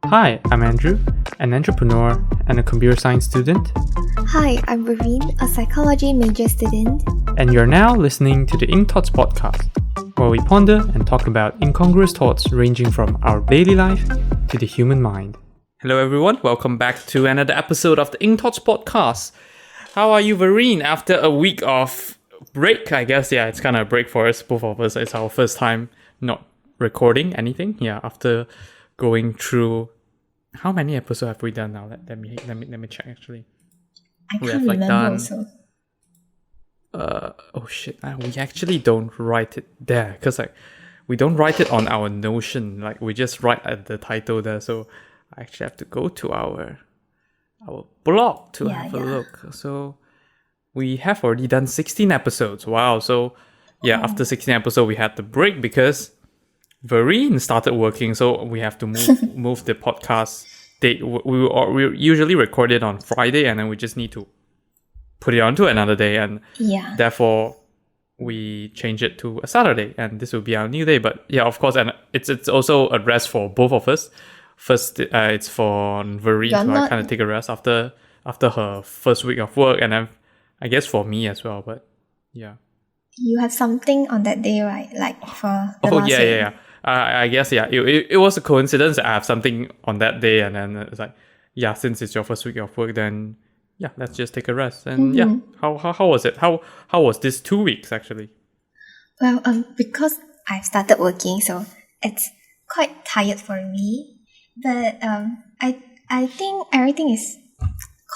Hi, I'm Andrew, an entrepreneur and a computer science student, Hi, I'm Verene, a psychology major student. and you're now listening to the Ink Thoughts podcast, where we ponder and talk about incongruous thoughts ranging from our daily life to the human mind. Hello everyone, welcome back to another episode of the Ink Thoughts podcast. How are you, Verene, after a week of break? I guess, yeah, it's kind of a break for us, both of us. It's our first time not recording anything, after going through... How many episodes have we done now? Let me check actually. I can't remember also. Oh shit! We actually don't write it there because we don't write it on our Notion. We just write at the title there. So I actually have to go to our blog to have a look. So we have already done 16 episodes. Wow! So after 16 episodes, we had to break because Verene started working, so we have to move the podcast date. We usually record it on Friday, and then we just need to put it onto another day, and therefore we change it to a Saturday, and this will be our new day. But of course, and it's also a rest for both of us. First, it's for Verene to kind of take a rest after her first week of work, and then I guess for me as well. But you have something on that day, right? Like for the last week. I guess, it was a coincidence that I have something on that day, and then it's like, since it's your first week of work, then let's just take a rest. And how was it? How was this 2 weeks actually? Well, because I've started working, so it's quite tired for me. But I think everything is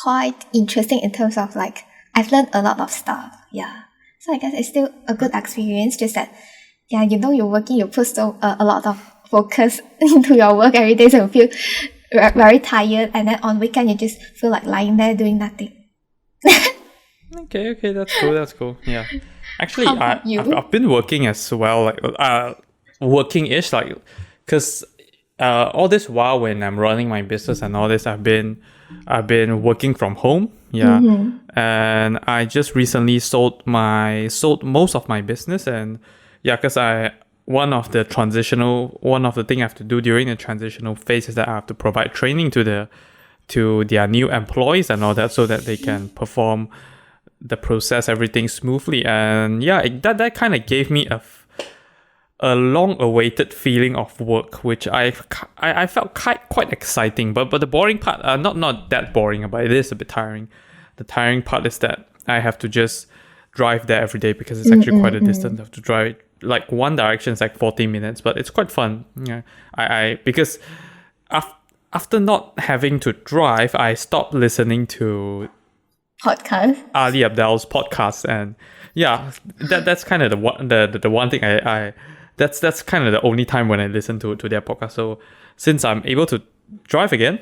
quite interesting in terms of I've learned a lot of stuff. So I guess it's still a good experience, just that you're working, you put a lot of focus into your work every day, so you feel very tired, and then on weekend you just feel like lying there doing nothing. Okay, that's cool. Actually, I've been working as well, working-ish, because all this while when I'm running my business and all this, I've been working from home, and I just recently sold most of my business, and because one of the thing I have to do during the transitional phase is that I have to provide training to their new employees and all that, so that they can perform the process, everything smoothly. And that kind of gave me a long-awaited feeling of work, which I felt quite exciting. But the boring part, not that boring, but it is a bit tiring. The tiring part is that I have to just drive there every day because it's actually quite a distance. I have to drive one direction is 40 minutes, but it's quite fun. Because after not having to drive, I stopped listening to podcast, Ali Abdal's podcast, and that's kind of the one thing that's kind of the only time when I listen to their podcast. So since I'm able to drive again,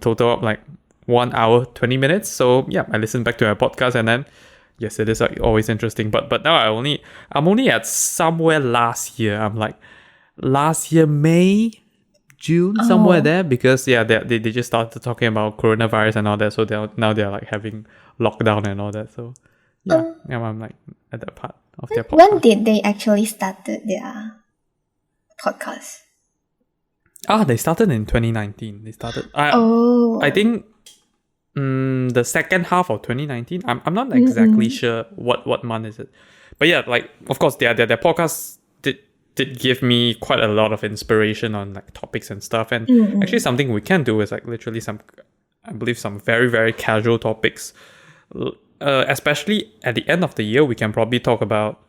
total of 1 hour 20 minutes, so I listen back to my podcast, and then yes, it is always interesting. But now I'm only at somewhere last year. I'm last year May, June, somewhere there, because they just started talking about coronavirus and all that. So they're having lockdown and all that. So I'm at that part of their podcast. When did they actually started their podcast? They started in 2019. They started. I think. The second half of 2019. I'm not exactly sure what month is it, but of course their podcast did give me quite a lot of inspiration on topics and stuff. And actually something we can do is literally some very, very casual topics, especially at the end of the year. We can probably talk about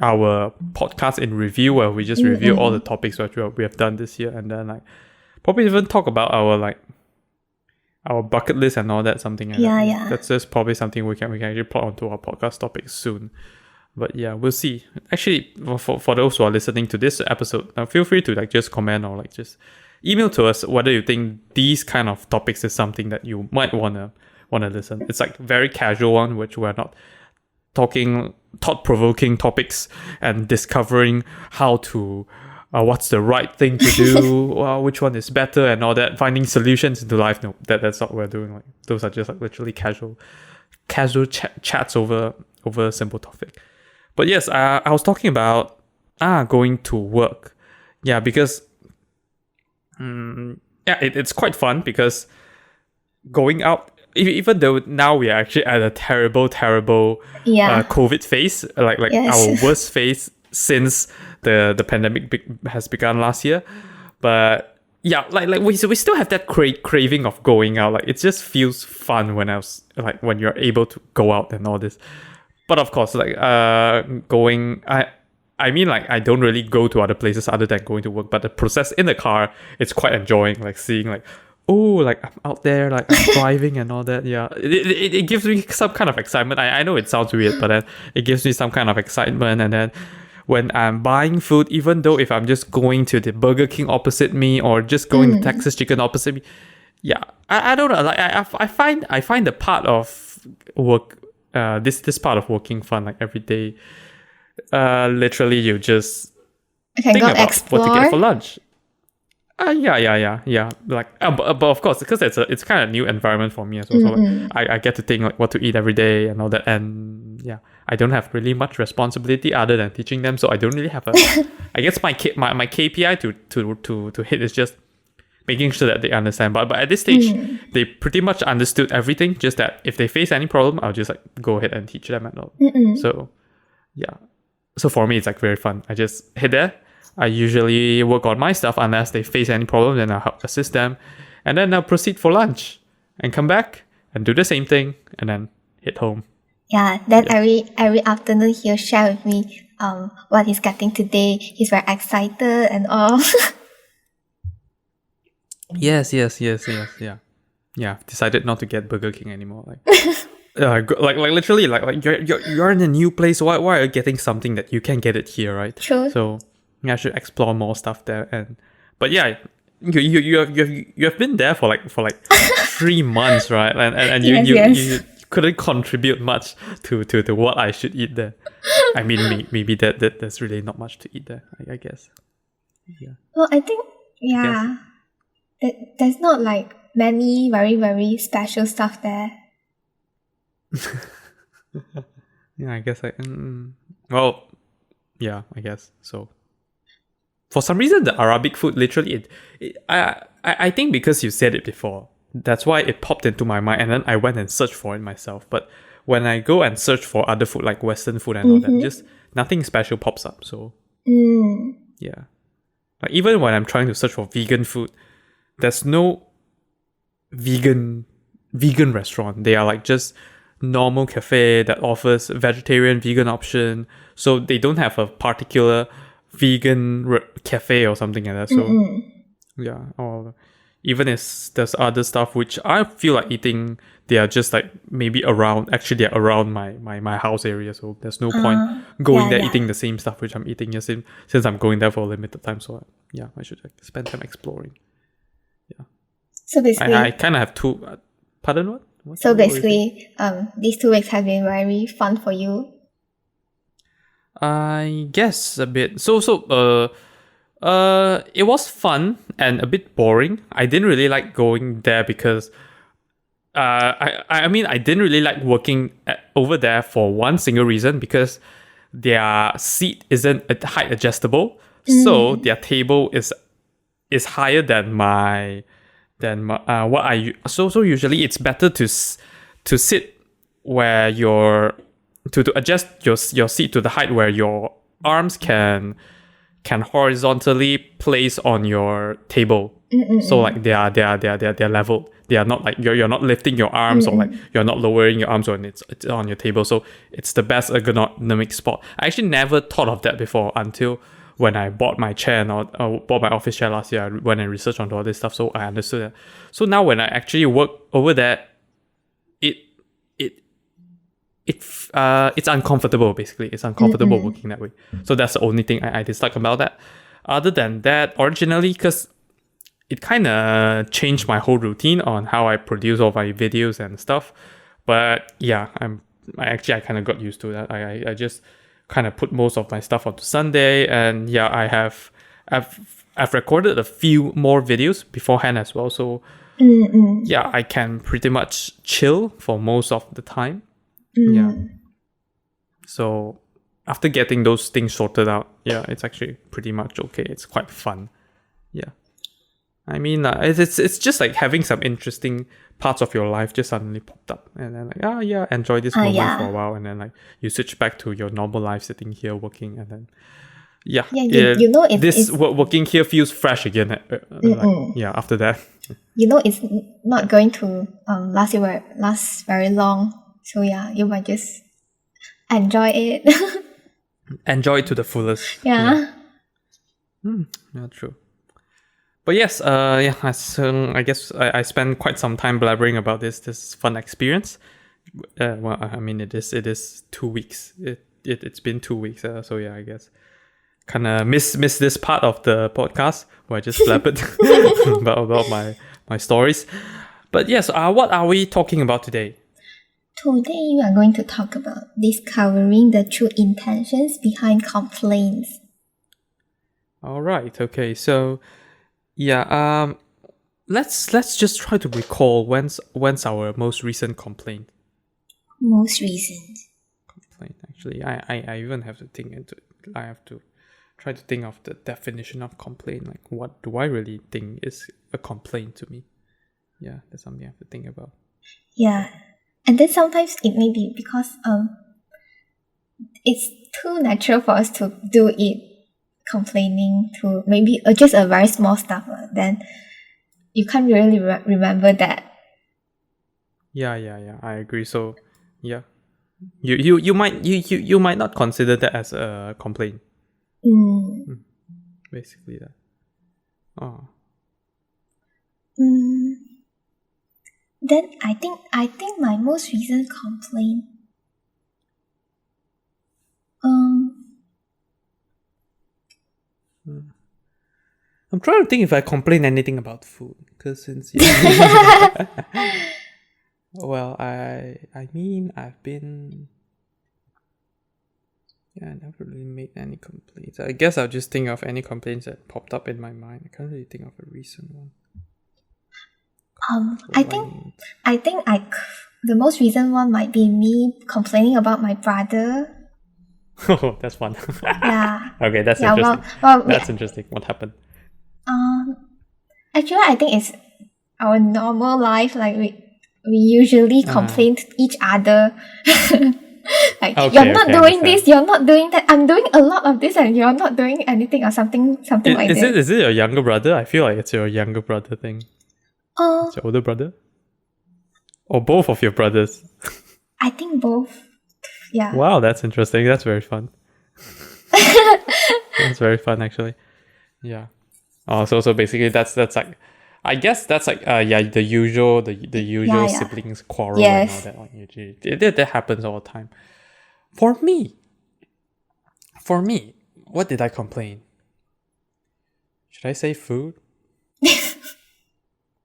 our podcast in review, where we just review all the topics that we have done this year, and then probably even talk about our bucket list and all that, something like that. That's just probably something we can actually plot onto our podcast topics soon. But we'll see. Actually, for those who are listening to this episode, feel free to just comment or just email to us whether you think these kind of topics is something that you might wanna listen. It's very casual one, which we're not talking thought-provoking topics and discovering how to what's the right thing to do, which one is better and all that, finding solutions into life. No, that's not what we're doing. Those are just literally casual chats over a simple topic. But yes, I was talking about going to work. Because it's quite fun because going out, even though now we are actually at a terrible COVID phase, like our worst phase since the pandemic has begun last year. But yeah, like we still have that craving of going out. Like it just feels fun when you're able to go out and all this. But of course, like going, I mean, like I don't really go to other places other than going to work. But the process in the car, it's quite enjoying. Like seeing like, oh, like I'm out there, like I'm driving and all that. Yeah, it gives me some kind of excitement. I know it sounds weird, but then it gives me some kind of excitement. And then when I'm buying food, even though if I'm just going to the Burger King opposite me or just going to Texas Chicken opposite me, yeah, I don't know. Like I find the part of work, this part of working fun. Like every day, literally you just think about explore. what to get for lunch. Yeah. Like, but of course, because it's kind of new environment for me as well. So like, I get to think like what to eat every day and all that. And yeah, I don't have really much responsibility other than teaching them. So I don't really have a. I guess my KPI to hit is just making sure that they understand. But at this stage, they pretty much understood everything. Just that if they face any problem, I'll just like go ahead and teach them and all. So yeah, so for me, it's like very fun. I just hit there. I usually work on my stuff unless they face any problem, then I'll help assist them. And then I'll proceed for lunch and come back and do the same thing and then hit home. Yeah, then every afternoon he'll share with me what he's getting today. He's very excited and all. Yes. Yeah. I've decided not to get Burger King anymore. Like like literally like you're in a new place. Why are you getting something that you can't get it here, right? True. So I should explore more stuff there. But yeah, you have been there for like 3 months, right? And you couldn't contribute much to what I should eat there. I mean, maybe there's really not much to eat there, I guess. Yeah. Well, I think there's not like many very very special stuff there. Yeah, I guess well, yeah, I guess so. For some reason, the Arabic food literally, I think because you said it before, that's why it popped into my mind, and then I went and searched for it myself. But when I go and search for other food like Western food and all that, just nothing special pops up. So yeah, like even when I'm trying to search for vegan food, there's no vegan restaurant. They are like just normal cafe that offers vegetarian vegan option. So they don't have a particular vegan cafe or something like that. So yeah, or even if there's other stuff which I feel like eating, they are just like maybe around my house area. So there's no point going there eating the same stuff which I'm eating here since I'm going there for a limited time. So yeah, I should spend time exploring. Yeah. So basically, I kind of have two. Pardon what? So basically, these 2 weeks have been very fun for you. I guess a bit. So it was fun and a bit boring. I didn't really like going there because I mean I didn't really like working over there for one single reason, because their seat isn't height adjustable. So their table is higher than my what I so usually it's better to sit where your to adjust your seat to the height where your arms can horizontally place on your table. So like they are level. They are not like you're not lifting your arms or like you're not lowering your arms when it's on your table. So it's the best ergonomic spot. I actually never thought of that before until when I bought my chair bought my office chair last year. I went and researched on all this stuff, so I understood that. So now when I actually work over there, it's uncomfortable. Basically, it's uncomfortable working that way. So that's the only thing I dislike about that. Other than that, originally, because it kind of changed my whole routine on how I produce all my videos and stuff. But yeah, I kind of got used to that. I just kind of put most of my stuff onto Sunday, and yeah, I've recorded a few more videos beforehand as well. So yeah, I can pretty much chill for most of the time. Yeah. So after getting those things sorted out, yeah, it's actually pretty much okay. It's quite fun. Yeah. I mean, it's just like having some interesting parts of your life just suddenly popped up, and then like, enjoy this moment for a while, and then like you switch back to your normal life, sitting here working, and then working here feels fresh again. After that, it's not going to last very long. So you might just enjoy it. Enjoy it to the fullest. Yeah. True. But yes, I guess I spent quite some time blabbering about this fun experience. Well, I mean, it is 2 weeks. It's been 2 weeks. So yeah, I guess kind of miss this part of the podcast where I just blabbered about my stories. But yes, what are we talking about today? Today we are going to talk about discovering the true intentions behind complaints. All right. Okay. So. Yeah, let's just try to recall when's our most recent complaint. Most recent complaint. Actually, I even have to think into it. I have to try to think of the definition of complaint. Like, what do I really think is a complaint to me? Yeah, that's something I have to think about. Yeah, and then sometimes it may be because it's too natural for us to do it. Complaining to maybe just a very small stuff, then you can't really remember that. Yeah, I agree. So yeah, you might not consider that as a complaint. Basically that. Then I think my most recent complaint I'm trying to think if I complain anything about food, because since well, I mean, I've been I never really made any complaints. I guess I'll just think of any complaints that popped up in my mind. I can't really think of a recent one. I think the most recent one might be me complaining about my brother. Oh, that's fun. Yeah. Okay, that's interesting. That's interesting. What happened? Actually, I think it's our normal life. Like we usually complain to each other. Like, you're not doing this, you're not doing that. I'm doing a lot of this, and you're not doing anything, or something like that. Is it your younger brother? I feel like it's your younger brother thing. It's your older brother, or both of your brothers? I think both. Yeah. Wow, that's interesting. That's very fun. That's very fun, actually. Yeah. Oh, so basically that's like, I guess that's like the usual siblings quarrel and all that. Like, usually that happens all the time. For me, what did I complain? Should I say food?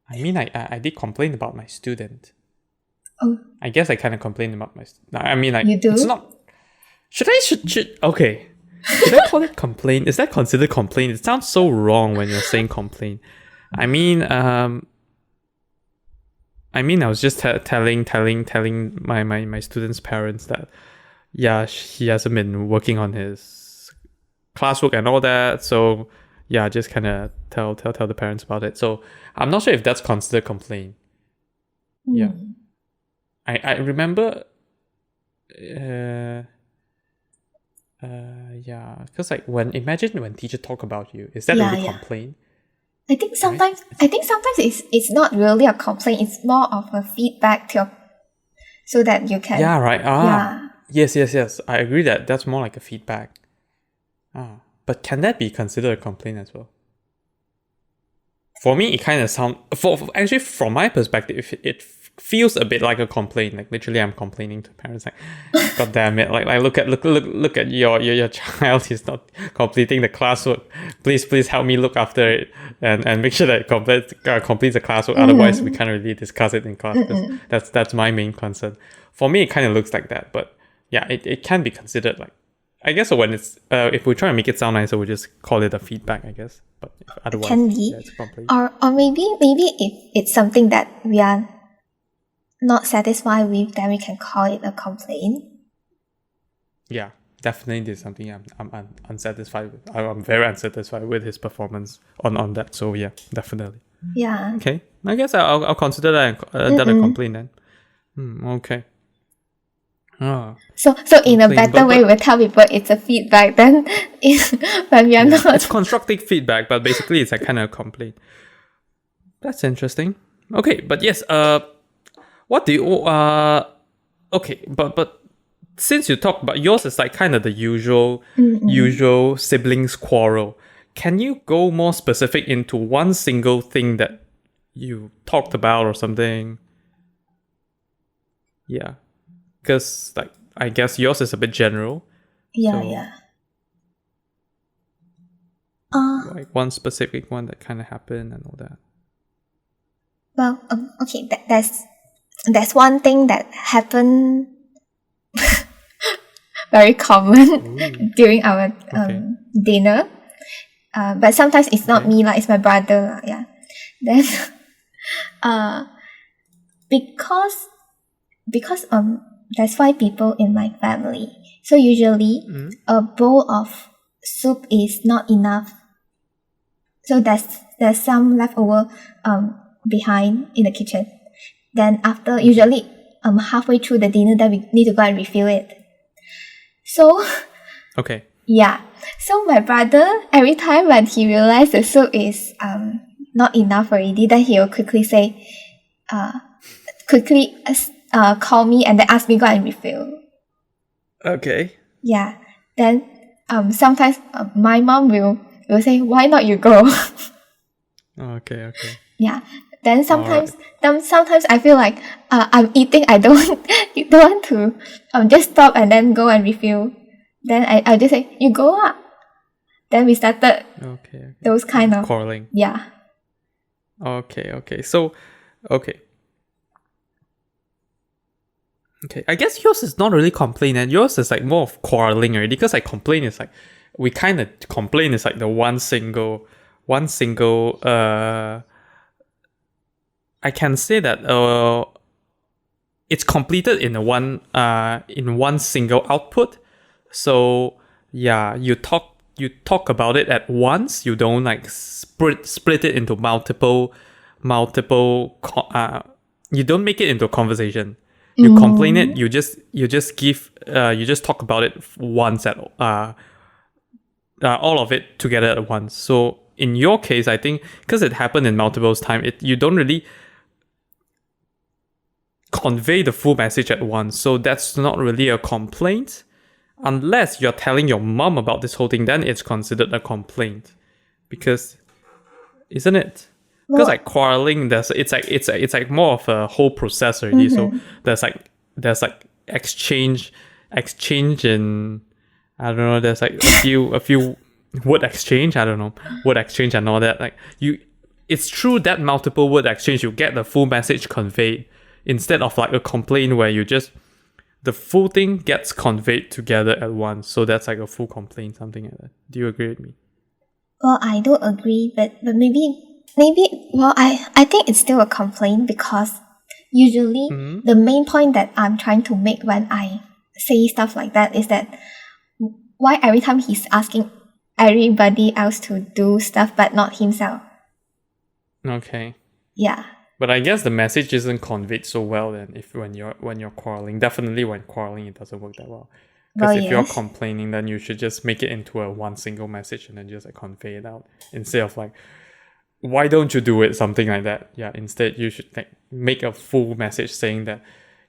I mean, I did complain about my student. Oh. I guess I kind of complained about my. I mean, like, you do? It's not. Should okay? Should I call it complaint? Is that considered complaint? It sounds so wrong when you're saying complaint. I mean, I was just telling my student's parents that, he hasn't been working on his classwork and all that. So just kind of tell the parents about it. So I'm not sure if that's considered complaint. Yeah, I remember. Because like imagine when teacher talk about you, is that really complaint? I think sometimes it's not really a complaint. It's more of a feedback to so that you can. Yeah, right. Yes. I agree that that's more like a feedback. But can that be considered a complaint as well? For me, it kind of sounds. Actually, from my perspective, it feels a bit like a complaint. Like, literally, I'm complaining to parents. Like, God damn it! Like look at your child is not completing the classwork. Please help me look after it and make sure that it completes the classwork. Otherwise, we can't really discuss it in class. That's my main concern. For me, it kind of looks like that. But yeah, it can be considered like. I guess when it's if we try to make it sound nicer, we just call it a feedback, I guess. But otherwise, can be. It's a complaint. Or maybe if it's something that we are not satisfied with, then we can call it a complaint. Yeah, definitely there's something I'm unsatisfied with. I'm very unsatisfied with his performance on that. So yeah, definitely. Yeah. Okay. I guess I'll consider that a complaint then. Okay. So in a better way, we tell people it's a feedback then when we are not. It's constructive feedback, but basically it's a kind of complaint. That's interesting. Okay, but yes, what do you okay, but since you talk about yours is like kind of the usual siblings quarrel. Can you go more specific into one single thing that you talked about or something? Yeah. Because like I guess yours is a bit general. Yeah. Like one specific one that kind of happened and all that. Well, okay. There's one thing that happened very common during our dinner. But sometimes it's not me, like it's my brother. Yeah. Then, because there's 5 people in my family, so usually a bowl of soup is not enough. So there's some leftover behind in the kitchen. Then after usually halfway through the dinner, then we need to go and refill it. So yeah. So my brother, every time when he realized the soup is not enough already, then he will quickly say, call me and then ask me go and refill. Okay. Yeah. Then sometimes my mom will say, why not you go? Okay. Yeah. Then sometimes I feel like I'm eating. I don't want to just stop and then go and refill. Then I'll just say, you go up. Then we started those kind of quarreling. Yeah. Okay. So, okay. I guess yours is not really complaint, and yours is like more of quarreling already. Because like complaint is like we kind of complain is like the one single. I can say that it's completed in one single output. So yeah, you talk about it at once. You don't like split it into multiple. You don't make it into a conversation. You complain it. You just talk about it once at all of it together at once. So in your case, I think because it happened in multiple times, you don't really convey the full message at once. So that's not really a complaint. Unless you're telling your mom about this whole thing, then it's considered a complaint. Because, isn't it? Because like quarreling, it's like more of a whole process already. So there's like exchange in, I don't know. There's like a few word exchange. I don't know, word exchange and all that. Like it's through that multiple word exchange you get the full message conveyed, instead of like a complaint where the full thing gets conveyed together at once. So that's like a full complaint, something like that. Do you agree with me? Well, I do agree, but maybe well, I think it's still a complaint, because usually the main point that I'm trying to make when I say stuff like that is that why every time he's asking everybody else to do stuff but not himself. Okay. Yeah. But I guess the message isn't conveyed so well then when you're quarreling. Definitely when quarreling it doesn't work that well. Because if you're complaining, then you should just make it into a one single message and then just like convey it out, instead of like, why don't you do it? Something like that. Yeah. Instead, you should like make a full message saying that,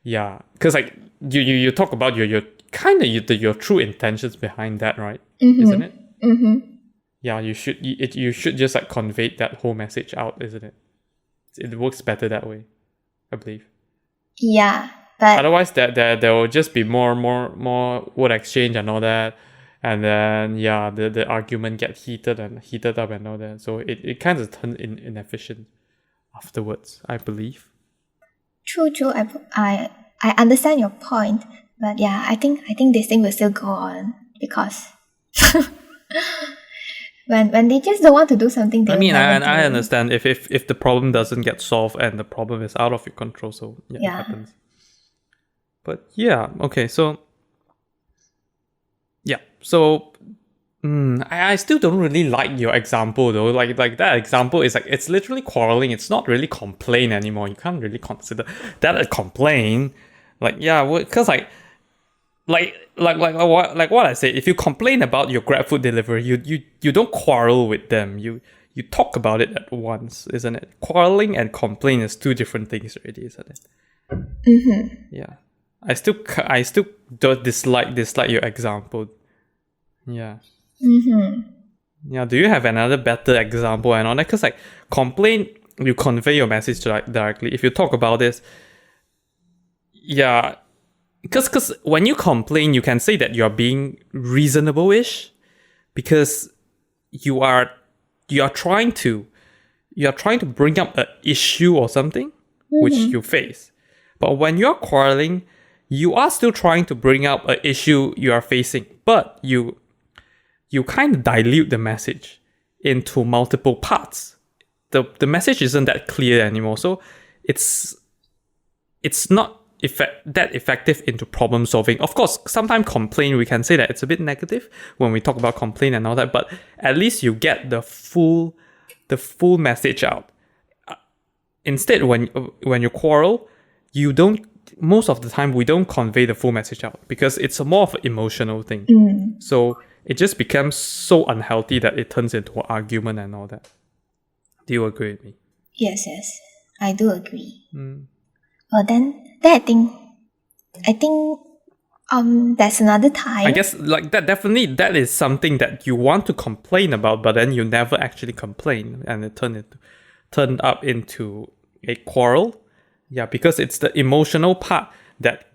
yeah, because like you talk about your kind of your true intentions behind that, right? Isn't it? Yeah. You should just like convey that whole message out, isn't it? It works better that way, I believe. Yeah, but otherwise, there will just be more word exchange and all that. And then the argument get heated up and all that. So it kind of turns inefficient afterwards, I believe. True. I understand your point, but yeah, I think this thing will still go on, because when they just don't want to do something, I understand if the problem doesn't get solved and the problem is out of your control. So it happens. But yeah, okay, so. Yeah, so I still don't really like your example though. Like that example is like, it's literally quarreling. It's not really complain anymore. You can't really consider that a complaint. Like, yeah, because what I say. If you complain about your Grab food delivery, you don't quarrel with them. You talk about it at once, isn't it? Quarreling and complain is two different things already, isn't it? Mm-hmm. Yeah, I still don't dislike your example. Yeah. Mm-hmm. Yeah. Do you have another better example and all that? Because like complain, you convey your message directly. If you talk about this, yeah. Because when you complain, you can say that you're being reasonable-ish, because you are trying to bring up an issue or something which you face. But when you're quarreling, you are still trying to bring up an issue you are facing, but you kind of dilute the message into multiple parts. The message isn't that clear anymore, so it's not that effective into problem solving. Of course, sometimes complain, we can say that it's a bit negative when we talk about complain and all that, but at least you get the full message out. Instead, when you quarrel, you don't. Most of the time, we don't convey the full message out because it's a more of an emotional thing. So it just becomes so unhealthy that it turns into an argument and all that. Do you agree with me? Yes, I do agree. Well, then I think that's another time. I guess like that, definitely that is something that you want to complain about, but then you never actually complain, and it turned up into a quarrel. Yeah, because it's the emotional part that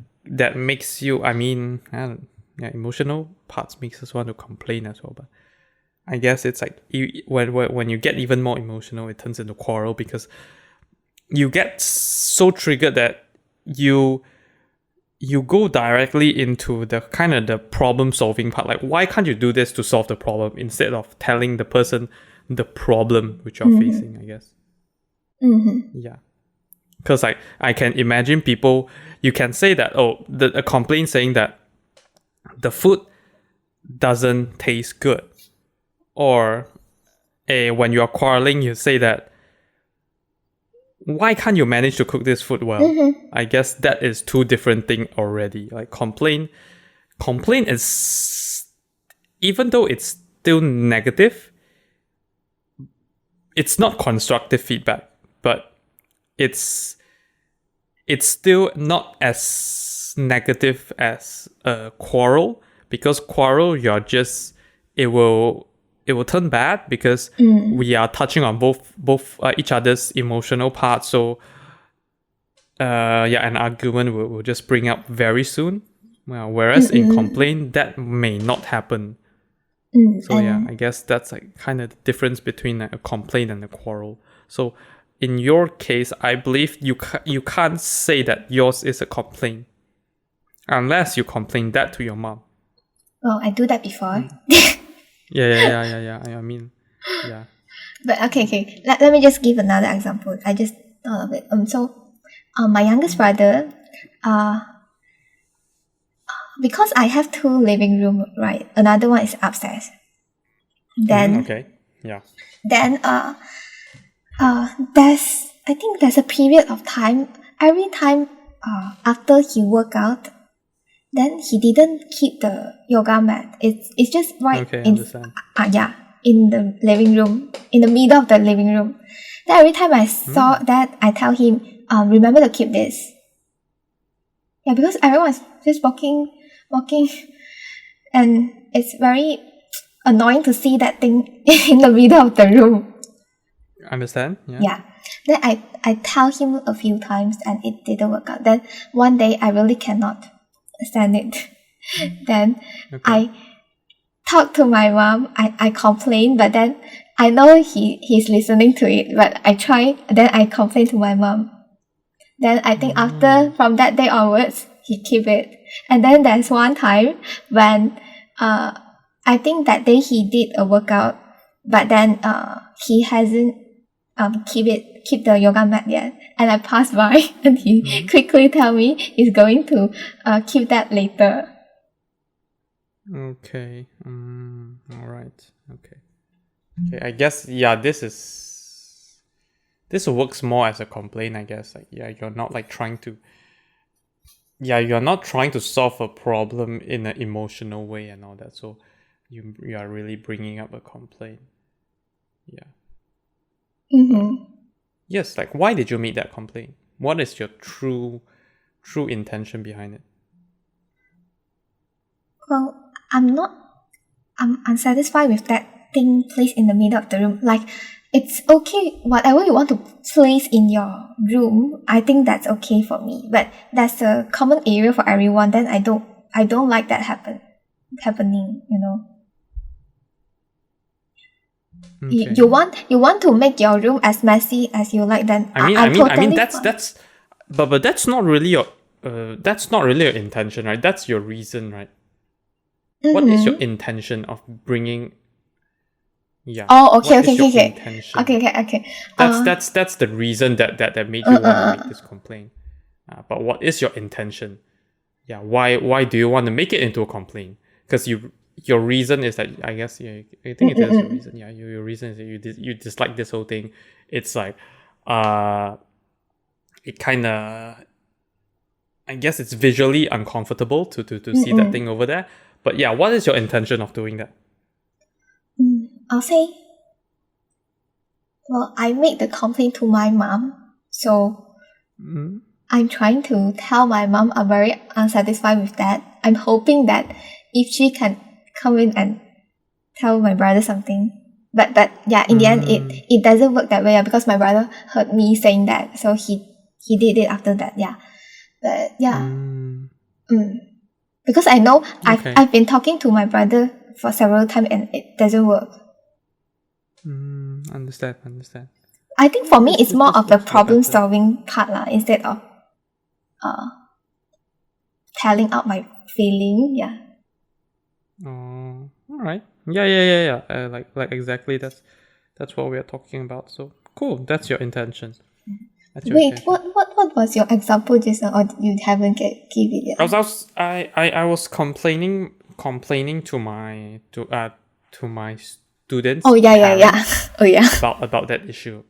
makes you. I mean, emotional parts makes us want to complain as well. But I guess it's like when you get even more emotional, it turns into quarrel because you get so triggered that you go directly into the kind of the problem solving part. Like, why can't you do this to solve the problem instead of telling the person the problem which you're facing, I guess. Yeah. Because I can imagine people, you can say that, a complaint saying that the food doesn't taste good. Or when you're quarreling, you say that, why can't you manage to cook this food well? I guess that is two different things already. Like complaint is, even though it's still negative, it's not constructive feedback, but it's still not as negative as a quarrel, because quarrel, it will turn bad because we are touching on both each other's emotional parts. So an argument will just bring up very soon. Well, whereas in complaint, that may not happen. So I guess that's like kind of the difference between a complaint and a quarrel. So in your case, I believe you can't say that yours is a complaint unless you complain that to your mom. Oh, I do that before. Yeah. I mean, yeah. But okay. Let me just give another example. I just thought of it. My youngest brother, because I have 2 living rooms, right? Another one is upstairs. Then okay, yeah. Then there's a period of time. Every time after he work out, then he didn't keep the yoga mat. It's just right in the living room, in the middle of the living room. Then every time I saw that, I tell him, remember to keep this. Yeah, because everyone's just walking, and it's very annoying to see that thing in the middle of the room. Understand? Yeah. Then I tell him a few times and it didn't work out. Then one day I really cannot stand it. Then I talk to my mom. I complain, but then I know he's listening to it, but I try. Then I complain to my mom. Then I think from that day onwards, he keep it. And then there's one time when I think that day he did a workout, but then he hasn't keep the yoga mat yet. And I passed by and he quickly tell me he's going to keep that later. Okay. All right. Okay. I guess this works more as a complaint, I guess. Like, you're not like trying to you're not trying to solve a problem in an emotional way and all that. So you are really bringing up a complaint. Yeah. Yes, like why did you make that complaint? What is your true intention behind it? Well, I'm unsatisfied with that thing placed in the middle of the room. Like, it's okay, whatever you want to place in your room, I think that's okay for me. But that's a common area for everyone, then I don't like that happening, you know. Okay. You want to make your room as messy as you like, then I mean that's but that's not really your intention, right? That's your reason, right? What is your intention of bringing? Yeah. Oh, okay. Intention? Okay. That's the reason that made you want to make this complaint. But what is your intention? Yeah. Why do you want to make it into a complaint? Because your reason is that, I guess, I think it is your reason. Yeah. Your reason is that you dislike this whole thing. It's like it kind of, I guess it's visually uncomfortable to see that thing over there. But yeah, what is your intention of doing that? I'll say, well, I made the complaint to my mom, so I'm trying to tell my mom I'm very unsatisfied with that. I'm hoping that if she can come in and tell my brother something. But yeah, in the end, it doesn't work that way, because my brother heard me saying that, so he did it after that, yeah. But yeah, because I know I've been talking to my brother for several times and it doesn't work. Understand. I think for me, it's more of the problem-solving part instead of telling out my feeling. Yeah. Oh, all right. Yeah. Like exactly. That's what we are talking about. So cool. That's your intention. Wait, what was your example just now, or you haven't give it yet? I was complaining to my students. Oh yeah. Oh yeah. About that issue,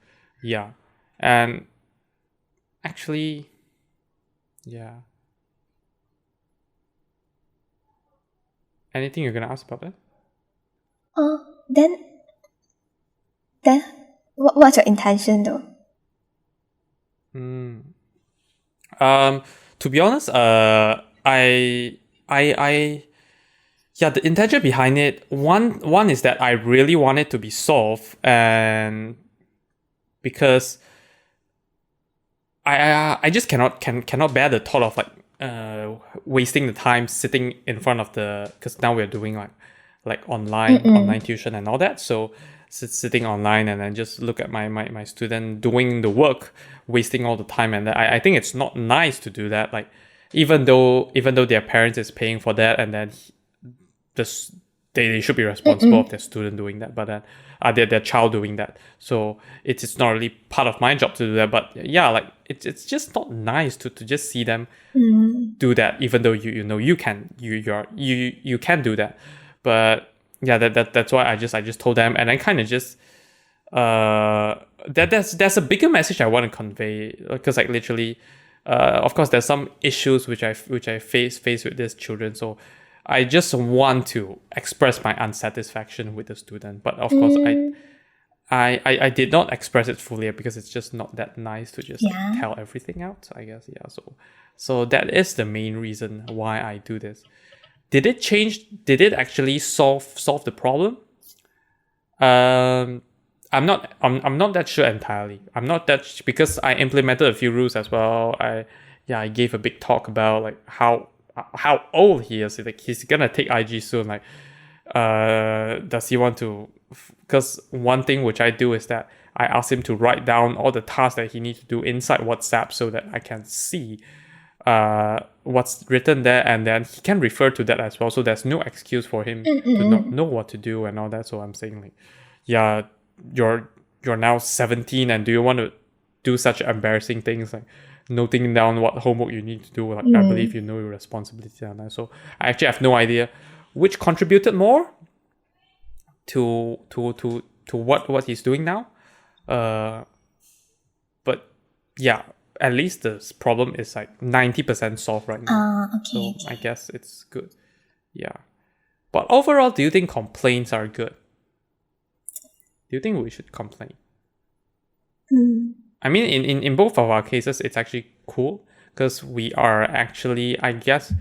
yeah, and actually, yeah. Anything you're gonna ask about that? Then what's your intention though? To be honest, the intention behind it, one is that I really want it to be solved, and because I just cannot bear the thought of wasting the time sitting in front of because now we're doing like online tuition and all that, so sitting online and then just look at my student doing the work, wasting all the time, and I think it's not nice to do that. Like, even though their parents is paying for that, and then they should be responsible of their student doing that, but then their child doing that. So it's not really part of my job to do that. But yeah, like it's just not nice to just see them do that, even though you can do that. But yeah, that's why I just told them, and I kind of just there's a bigger message I want to convey, because like literally, of course there's some issues which I face with these children, so I just want to express my unsatisfaction with the student. But of course I did not express it fully, because it's just not that nice to just tell everything out, I guess. Yeah, so that is the main reason why I do this. Did it actually solve the problem? I'm not that sure entirely. I'm not that because I implemented a few rules as well. I gave a big talk about like how old he is. Like, he's gonna take IG soon. Like, does he want to? Because one thing which I do is that I ask him to write down all the tasks that he needs to do inside WhatsApp, so that I can see what's written there, and then he can refer to that as well. So there's no excuse for him to not know what to do and all that. So I'm saying, like, yeah, you're now 17, and do you want to do such embarrassing things like noting down what homework you need to do? Like, I believe you know your responsibility on that. So I actually have no idea which contributed more. to what he's doing now. But yeah, at least the problem is like 90% solved right now. Okay. So I guess it's good. Yeah. But overall, do you think complaints are good? Do you think we should complain? I mean, in both of our cases, it's actually cool because we are actually, I guess,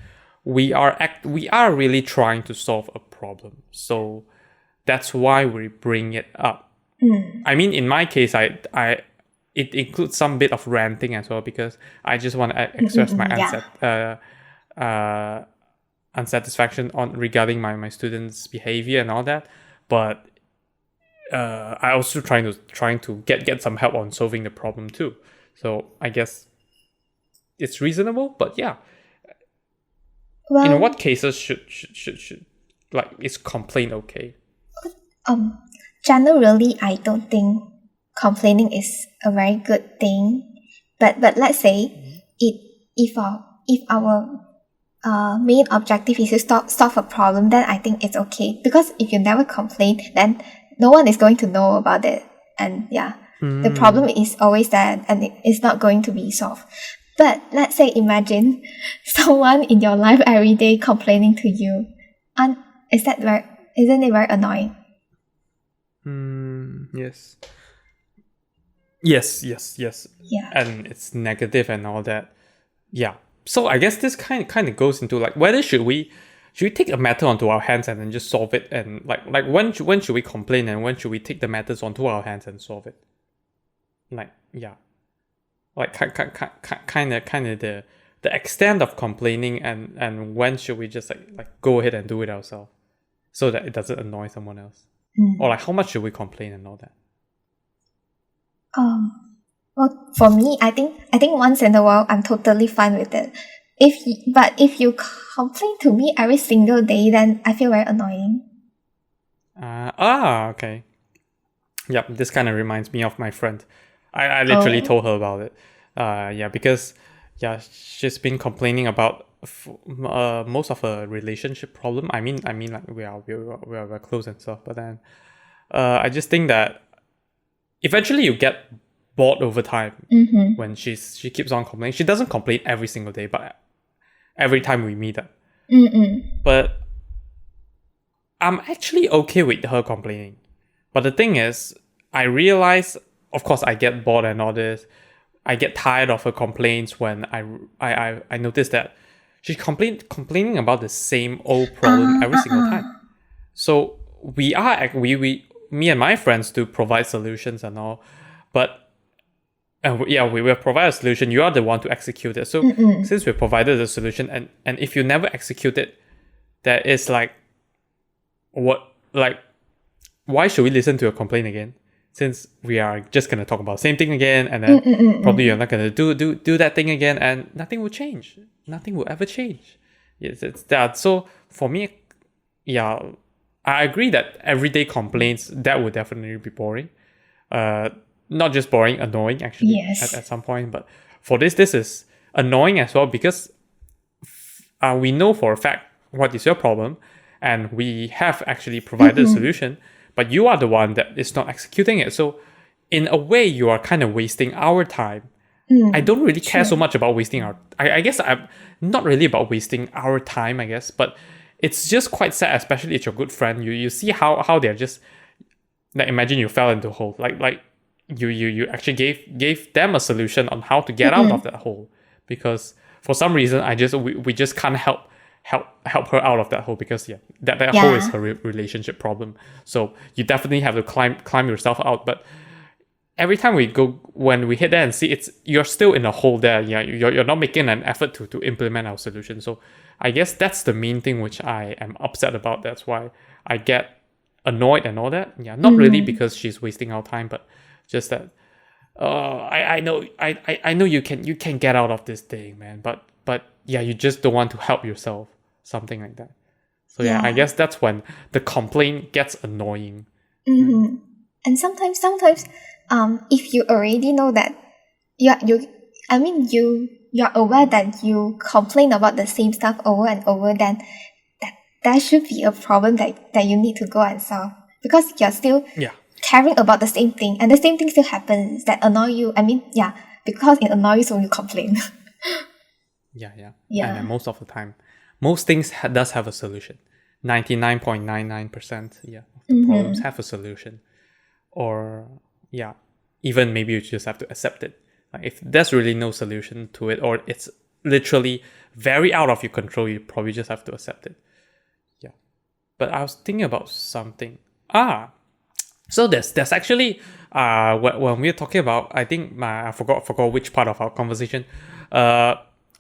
we are really trying to solve a problem. So that's why we bring it up. I mean, in my case, it includes some bit of ranting as well because I just want to express my unsatisfaction regarding my students' behavior and all that. But I also trying to get some help on solving the problem too. So I guess it's reasonable, but yeah. Well, in what cases should like is complaint okay? Generally, I don't think complaining is a very good thing. But let's say if our main objective is to solve a problem, then I think it's okay. Because if you never complain, then no one is going to know about it. And yeah, the problem is always there and it's not going to be solved. But let's say imagine someone in your life every day complaining to you. And isn't it very annoying? Yes. Yes. Yeah. And it's negative and all that. Yeah. So I guess this kind of goes into like whether should we take a matter onto our hands and then just solve it, and like when should we complain and when should we take the matters onto our hands and solve it? Like yeah, like kind of the extent of complaining and when should we just like go ahead and do it ourselves so that it doesn't annoy someone else, or like how much should we complain and all that? Well, for me, I think once in a while I'm totally fine with it. If you complain to me every single day, then I feel very annoying. Okay. Yep, this kind of reminds me of my friend. I literally told her about it. Because she's been complaining about most of her relationship problem. I mean like we are close and stuff, but then I just think that eventually you get bored over time when she keeps on complaining. She doesn't complain every single day, but every time we meet up. But I'm actually okay with her complaining. But the thing is, I realize, of course, I get bored and all this. I get tired of her complaints when I notice that she's complaining about the same old problem every single time. So me and my friends do provide solutions and all, but we will provide a solution. You are the one to execute it. So since we provided the solution, and if you never execute it, that is like why should we listen to a complaint again? Since we are just gonna talk about the same thing again, and then probably you're not gonna do that thing again, and nothing will change. Nothing will ever change. Yes, it's that. So for me, I agree that everyday complaints that would definitely be boring. Not just boring, annoying actually. Yes. At some point, but for this is annoying as well because we know for a fact what is your problem, and we have actually provided a solution. But you are the one that is not executing it. So in a way, you are kind of wasting our time. I don't really care so much about wasting I guess I'm not really about wasting our time, I guess. But it's just quite sad, especially if you're a good friend. You see how they're just... Like, imagine you fell into a hole. Like you actually gave them a solution on how to get out of that hole. Because for some reason, we just can't help her out of that hole because that hole is her relationship problem. So you definitely have to climb yourself out. But every time when we hit there and see you're still in a hole there, you're not making an effort to implement our solution. So I guess that's the main thing which I am upset about. That's why I get annoyed and all that. Not really because she's wasting our time, but just that I know you can get out of this thing, man, but you just don't want to help yourself, something like that. So I guess that's when the complaint gets annoying. And sometimes if you already know that you're aware that you complain about the same stuff over and over, then that should be a problem that you need to go and solve. because you're still caring about the same thing, and the same thing still happens that annoy you. I mean, because it annoys you when you complain. Yeah. And then most of the time, most things does have a solution. 99.99% of the problems have a solution. Or even maybe you just have to accept it. Like if there's really no solution to it, or it's literally very out of your control, you probably just have to accept it. Yeah. But I was thinking about something. So there's actually when we're talking about, I think I forgot which part of our conversation. I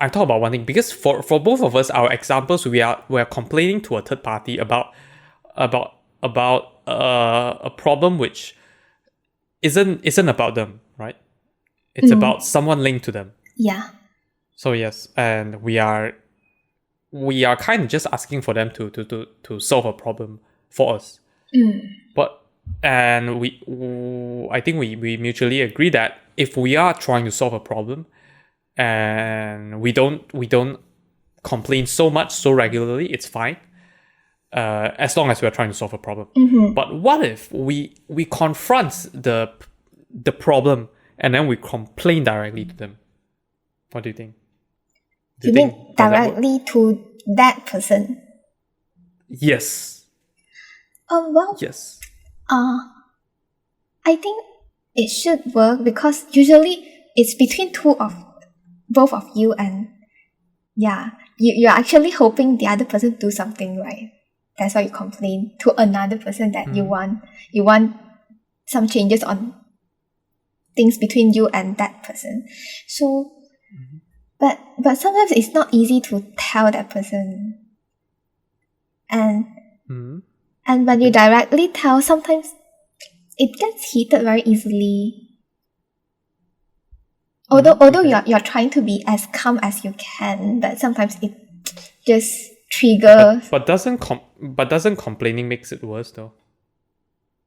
thought about one thing, because for both of us, our examples, we're complaining to a third party about a problem which isn't about them, right? It's about someone linked to them. Yeah. So yes, and we are kind of just asking for them to solve a problem for us. And I think we mutually agree that if we are trying to solve a problem, and we don't complain so much so regularly, it's fine. As long as we are trying to solve a problem. But what if we confront the problem and then we complain directly to them? What do you think? You mean directly to that person? Yes. Well. Yes. I think it should work, because usually it's between both of you, and you're actually hoping the other person do something right. That's why you complain to another person that you want some changes on things between you and that person. So, but sometimes it's not easy to tell that person, and when you directly tell, sometimes it gets heated very easily. Although you're trying to be as calm as you can, but sometimes it just triggers. But doesn't complaining makes it worse though?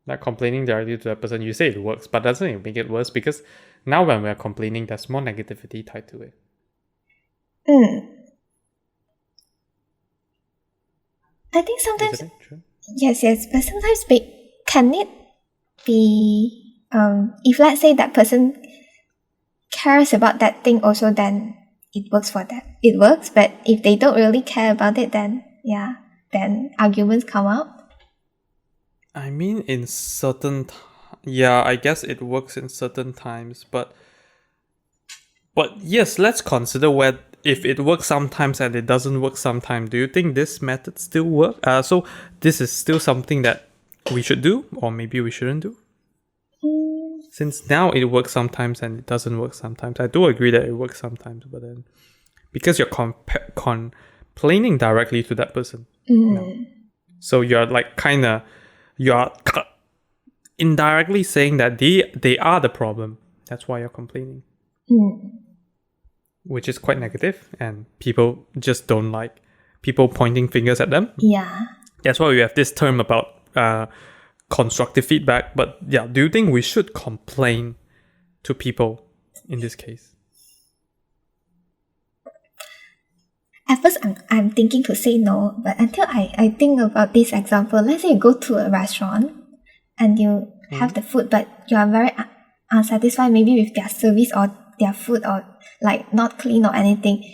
Like complaining directly to that person, you say it works, but doesn't it make it worse? Because now when we're complaining, there's more negativity tied to it. I think sometimes. Isn't it true? Yes, but sometimes can it be if let's say that person cares about that thing also, then it works for that. It works, but if they don't really care about it, then arguments come up. I mean, in certain I guess it works in certain times, but yes, let's consider if it works sometimes and it doesn't work sometimes. Do you think this method still works? So this is still something that we should do, or maybe we shouldn't do? Since now it works sometimes and it doesn't work sometimes. I do agree that it works sometimes, but then because you're complaining directly to that person, so you're like you're indirectly saying that they are the problem. That's why you're complaining, which is quite negative, and people just don't like people pointing fingers at them. Yeah, that's why we have this term about constructive feedback. But do you think we should complain to people in this case? At first, I'm thinking to say no, but until I think about this example, let's say you go to a restaurant and you have the food, but you are very unsatisfied maybe with their service or their food, or like not clean or anything.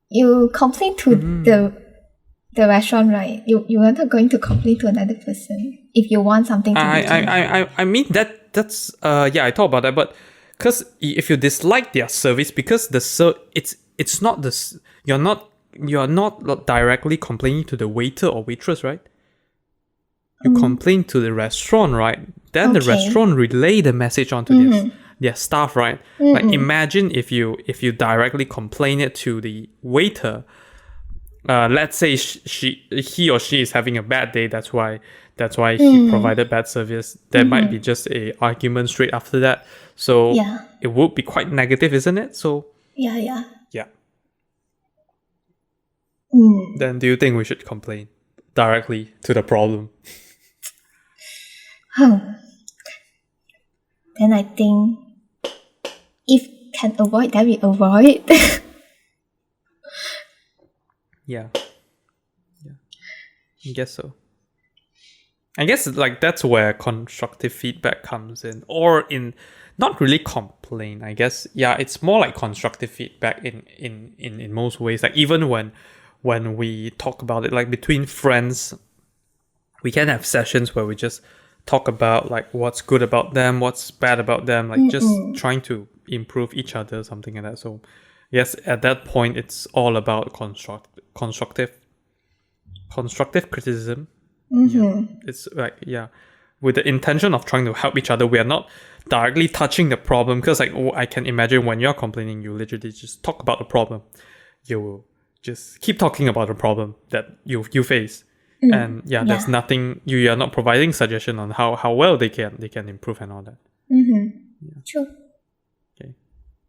You complain to the restaurant, right? You are not going to complain to another person if you want something to be clean. I mean that's I thought about that, but because if you dislike their service, because it's not this, you're not directly complaining to the waiter or waitress, right? You complain to the restaurant, right? Then the restaurant relay the message onto their staff, right? Like imagine if you directly complain it to the waiter. Let's say he or she is having a bad day. That's why he provided bad service. There might be just a argument straight after that. So it would be quite negative, isn't it? So yeah. Then do you think we should complain directly to the problem? Then I think if can avoid, then we avoid. Yeah, I guess so. I guess like that's where constructive feedback comes in, or in not really complain. I guess it's more like constructive feedback in most ways. Like even when we talk about it, like between friends, we can have sessions where we just talk about like what's good about them, what's bad about them, like just trying to improve each other, something like that. So yes, at that point, it's all about constructive criticism. It's like with the intention of trying to help each other. We are not directly touching the problem, because like I can imagine when you're complaining, you literally just talk about the problem. You will just keep talking about the problem that you face, and there's nothing. You are not providing suggestion on how well they can improve and all that. True. Okay,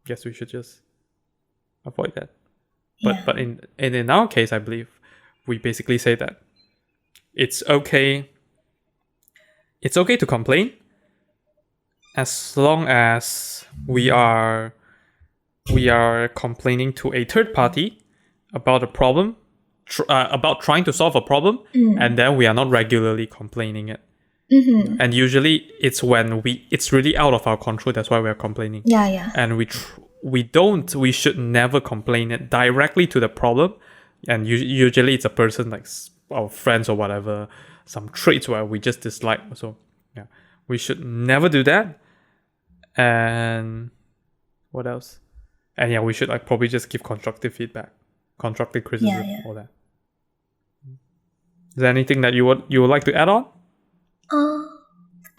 guess we should just avoid that. But in our case, I believe we basically say that it's okay to complain as long as we are complaining to a third party about a problem, about trying to solve a problem, and then we are not regularly complaining it. And usually it's when it's really out of our control, that's why we're complaining. And we should never complain it directly to the problem. And usually it's a person like our friends or whatever, some traits where we just dislike. So we should never do that. And what else? And we should like probably just give constructive feedback, constructive criticism, all that. Is there anything that you would like to add on?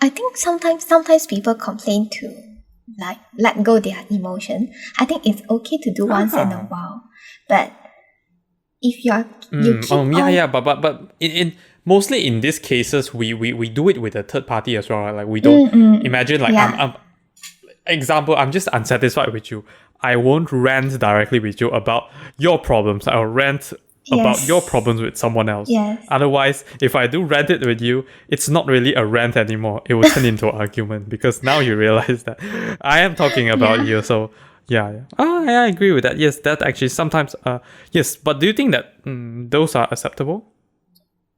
I think sometimes people complain to like let go their emotion. I think it's okay to do once in a while, but if you keep but in mostly in these cases we do it with a third party as well, right? Like we don't imagine like I'm just unsatisfied with you. I won't rant directly with you about your problems. I'll rant about your problems with someone else. Otherwise, if I do rant it with you, it's not really a rant anymore. It will turn into an argument, because now you realize that I am talking about you. So I agree with that. Yes, that actually sometimes yes. But do you think that those are acceptable?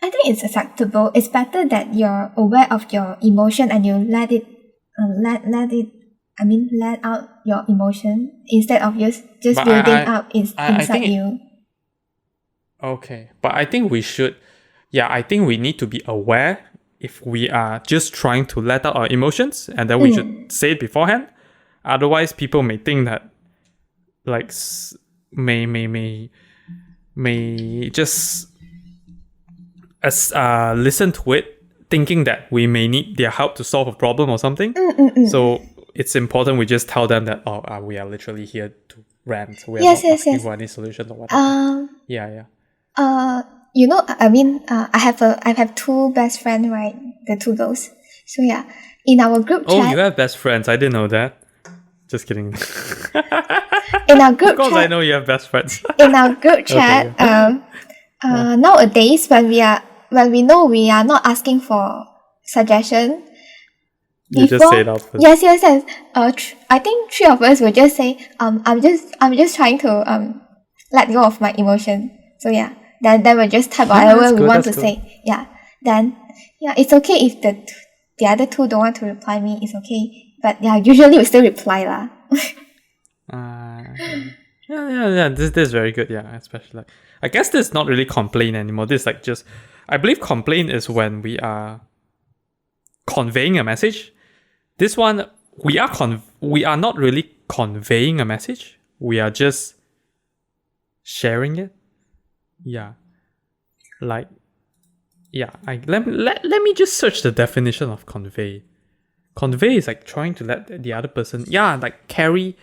I think it's acceptable. It's better that you're aware of your emotion and you let out your emotion instead of just building up inside you. Okay, but I think we should. I think we need to be aware if we are just trying to let out our emotions, and then we should say it beforehand. Otherwise, people may think that, like, may just listen to it, thinking that we may need their help to solve a problem or something. So it's important we just tell them that we are literally here to rant. We are not asking for any solutions or whatever. I have two best friends, right? The two girls. So in our group chat. Oh, you have best friends. I didn't know that. Just kidding. In our group of course, chat, I know you have best friends. In our group chat, nowadays when we know we are not asking for suggestion, you just say it out first. Yes. I think three of us will just say, I'm just trying to let go of my emotion. So then we'll just type whatever we want to say. Then it's okay if the other two don't want to reply me. It's okay. But usually we still reply lah. This is very good. Especially like, I guess this is not really complain anymore. This is like just, I believe complain is when we are conveying a message. This one we are not really conveying a message. We are just sharing it. Let me just search the definition of convey. Convey is like trying to let the other person, like carry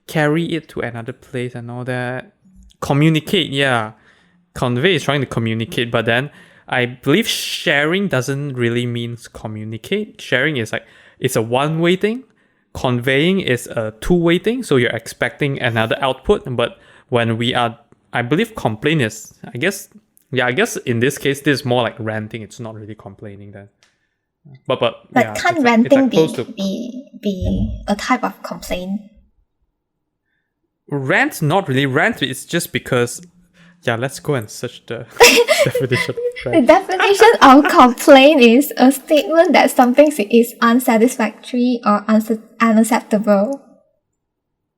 it to another place and all that. Communicate, Convey is trying to communicate, but then I believe sharing doesn't really mean communicate. Sharing is like, it's a one-way thing. Conveying is a two-way thing, so you're expecting another output. But when we are, I believe complain is, I guess in this case, this is more like ranting. It's not really complaining then. But can't ranting be a type of complaint? Rant, not really. Rant is just because let's go and search the definition. The definition of complaint is a statement that something is unsatisfactory or unacceptable.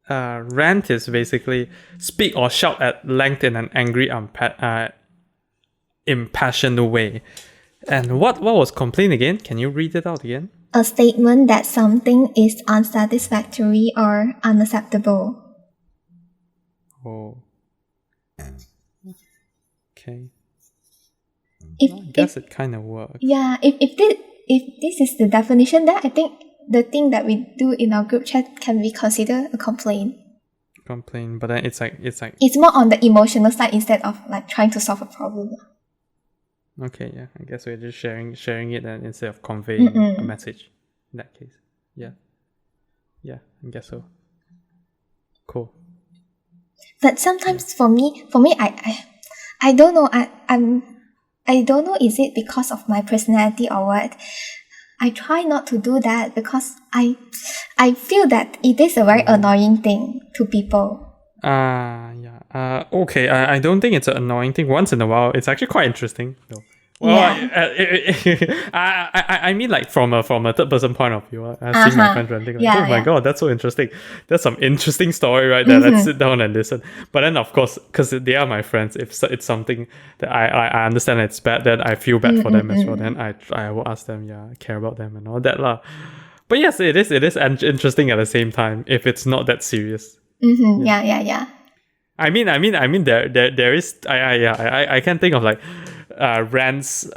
Rant is basically speak or shout at length in an angry, impassioned way. And what was complaint again? Can you read it out again? A statement that something is unsatisfactory or unacceptable. Oh. Okay. I guess it kind of works. Yeah, if this is the definition, then I think the thing that we do in our group chat can be considered a complaint. But then it's more on the emotional side instead of like trying to solve a problem. Okay, yeah. I guess we're just sharing it and instead of conveying a message in that case. Yeah. Yeah, I guess so. Cool. But sometimes for me, I don't know. I don't know. Is it because of my personality or what? I try not to do that because I feel that it is a very annoying thing to people. Yeah. Okay. I don't think it's an annoying thing. Once in a while, it's actually quite interesting. No. Well, I mean, like from a third person point of view, I've seen my friends ranting like, my god, that's so interesting. That's some interesting story right there. Let's sit down and listen. But then, of course, because they are my friends, if it's something that I understand it's bad, then I feel bad for them as well. Then I will ask them, I care about them and all that lah. But yes, it is interesting at the same time if it's not that serious. Yeah. I mean, there is I can think of like rants,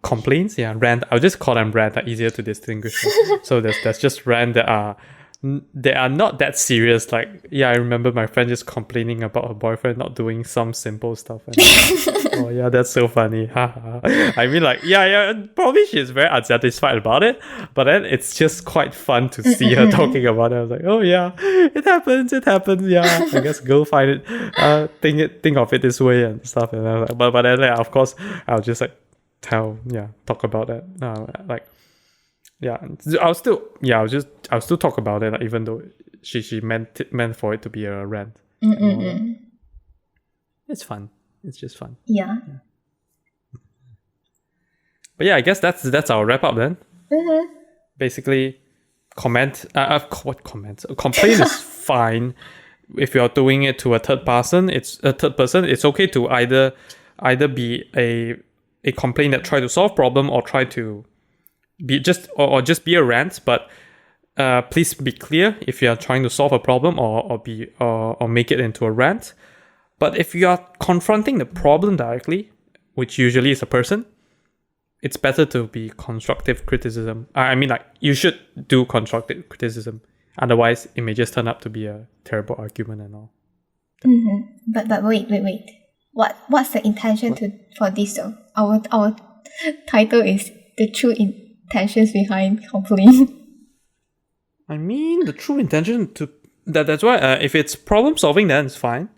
complaints. Rant. I'll just call them rant. Easier to distinguish. So there's just rant that are not that serious. Like I remember my friend just complaining about her boyfriend not doing some simple stuff. And oh yeah, that's so funny. I mean, like probably she's very unsatisfied about it, but then it's just quite fun to see her talking about it. I was like, oh yeah, it happens. Yeah, I guess go find it. Think of it this way and stuff. And I was like, but then of course I'll just like talk about that. I'll still talk about it, like, even though she meant for it to be a rant. It's fun. It's just fun. Yeah. But I guess that's our wrap up then. Basically, comment. What comments? A complaint is fine if you're doing it to a third person. It's okay to either be a complaint that try to solve problem or try to be just be a rant. But please be clear if you are trying to solve a problem or make it into a rant. But if you are confronting the problem directly, which usually is a person, it's better to be constructive criticism. I mean, like, you should do constructive criticism. Otherwise, it may just turn out to be a terrible argument and all. But wait. What's the intention for this though? Our title is the true intentions behind complaint. I mean, the true intention that's why if it's problem solving, then it's fine.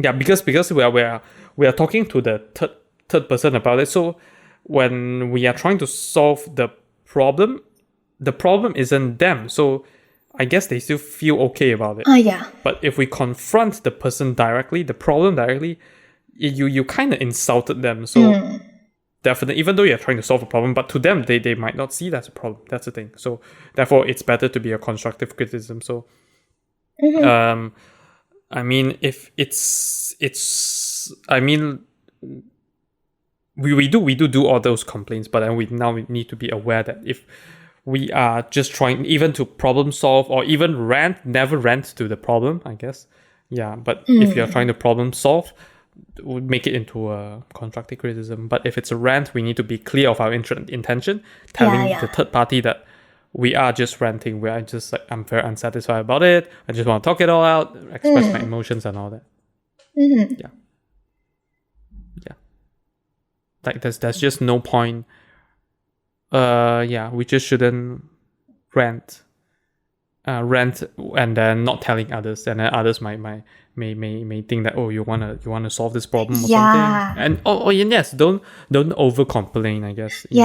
Yeah, because we are talking to the third person about it. So when we are trying to solve the problem isn't them. So I guess they still feel okay about it. But if we confront the person directly, the problem directly, you kind of insulted them. So definitely, even though you're trying to solve a problem, but to them, they might not see that's a problem. That's the thing. So therefore, it's better to be a constructive criticism. So, I mean, if I mean, we do all those complaints, but then we need to be aware that if we are just trying even to problem solve or even never rant to the problem, I guess. Yeah, but if you're trying to problem solve, would make it into a constructive criticism. But if it's a rant, we need to be clear of our intention, telling the third party that we are just ranting. We are just like, I'm very unsatisfied about it. I just want to talk it all out, express my emotions and all that. Yeah. Like there's just no point. We just shouldn't rant and then not telling others, and then others may think that, oh, you wanna solve this problem or something. And yes, don't over complain, I guess. It